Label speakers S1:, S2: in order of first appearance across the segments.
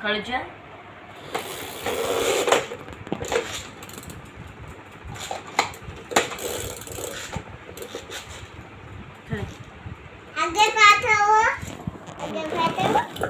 S1: हळजा
S2: आगे बात हो आगे बात हो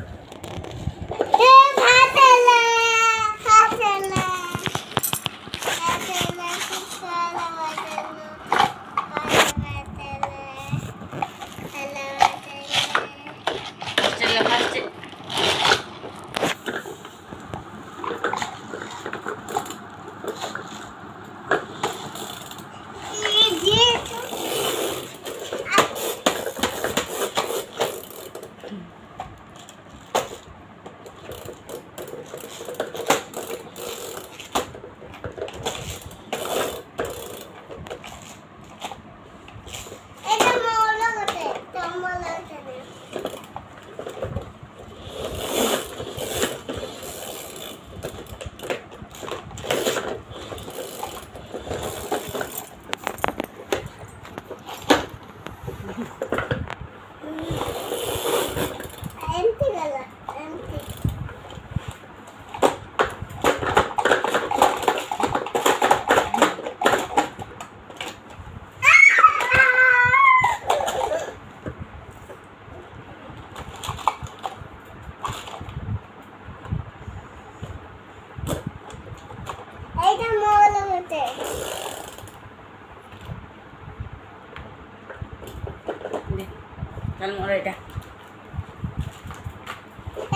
S1: चल मोर एटा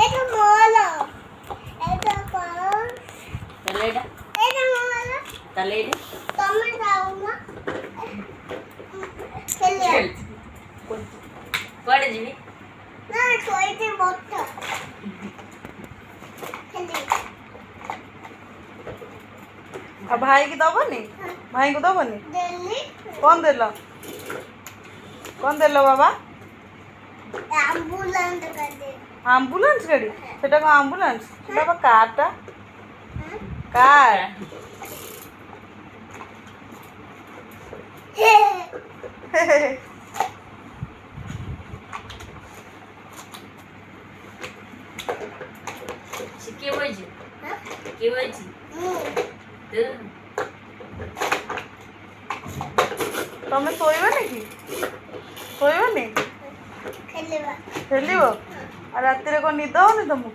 S2: এটা মোলা এটা পাও
S1: चल एटा
S2: এটা মোলা
S1: चल एटा
S2: তুমি যাও না খেলে
S1: चल कोड़े जीवी
S2: না কইতে বট্টা খেলে
S3: अब भाई की दबनी भाई को दबनी
S2: দিল্লি
S3: कौन देलो बाबा
S2: অ্যাম্বুলেন্স করে
S3: आम्बुलेंस गाड़ी सेटा को आम्बुलेंस सेटा बा कारटा कार
S1: के होइछि के होइछि तो
S3: तमे सोइबा नेकी सोइबा ने
S2: খেলবা
S3: खेलिबो आ राति रे को निद होनी तुमको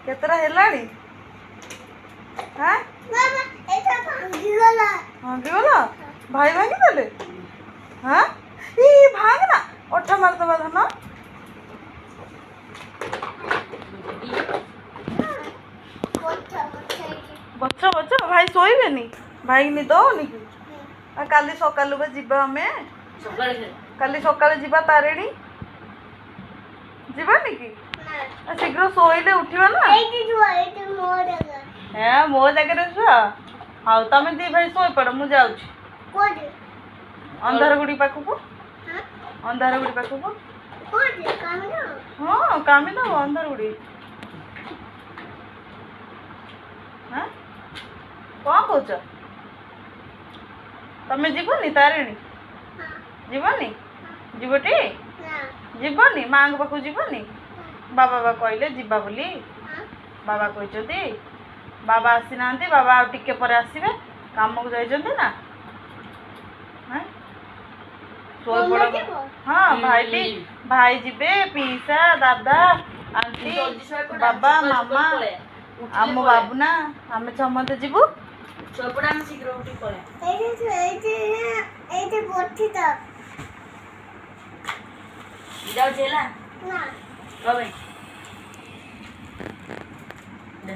S3: केतरा हेलानी हां
S2: বাবা এটা ভাঙি গলা
S3: भांगी वाला भाई भांगी देले हां ई भाग ना ओठा मार दबा धन
S2: বট্টা
S3: बच्चा बच्चा भाई सोइबे नी भाई निद होनी की आ काली सकालु बे जिबा हमें
S1: सकाळे
S3: काली सकाळे जिबा तारेणी जिबा नी की
S2: না
S3: आ शीघ्र सोइले उठिबा ना
S2: এইটি জুয়া এইটি মোড়া
S3: হ্যাঁ মো জায়গায় শুয়া হাউ তুমি ଦି ଭାଇ ଶୋଇ ପଡ଼ ମୁଁ ଯାଉଛି
S2: কোডে
S3: ଅନ୍ଧାରଗୁଡ଼ି ପାଖକୁ
S2: হ্যাঁ
S3: ଅନ୍ଧାରଗୁଡ଼ି ପାଖକୁ
S2: কোডে কামনা
S3: ହଁ କାମି ଦେବ ଅନ୍ଧାରଗୁଡ଼ି ହଁ କ'ଣ କହୁଛ ତମେ ଯିବନି ତାରିଣୀ
S2: হ্যাঁ
S3: ଯିବନି ଯିବଟି
S2: না
S3: ଯିବନି ମାଆଙ୍କ ପାଖକୁ ଯିବନି ବାବା ବା କହିଲେ ଯିବା ବୋଲି
S2: হ্যাঁ
S3: ବାବା କହିଛନ୍ତି ବାବା ଆସିନାହାନ୍ତି ବାବା ଆଉ ଟିକେ ପରେ ଆସିବେ କାମକୁ ଯାଇଛନ୍ତି ନା ହଁ ଶୋଇପଡ଼ ହଁ ଭାଇ ଯିବେ ପିଇସା ଦାଦା ଆଣ୍ଟି ବାବା ମାମା ଆମ ବାବୁନା ଆମେ ସମସ୍ତେ ଯିବୁ
S1: ସପଡ଼ା ଆମେ ଶୀଘ୍ର ଉଠି ପଳେ
S2: এইটি বট্টি তো
S1: ଯାଉଛି ହେଲା
S2: না
S1: କବେ ଦେ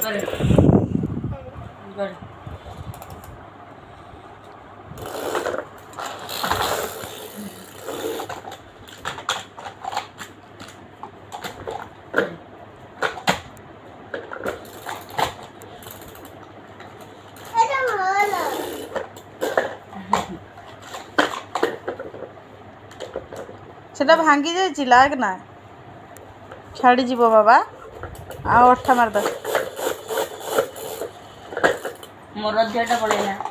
S1: করে করে
S2: এটা মোলা
S3: सेटा भांगी जाइए लाग ना छाड़ी जीव बाबा आ अठा मारद
S1: मोर देहटा पड़ेगा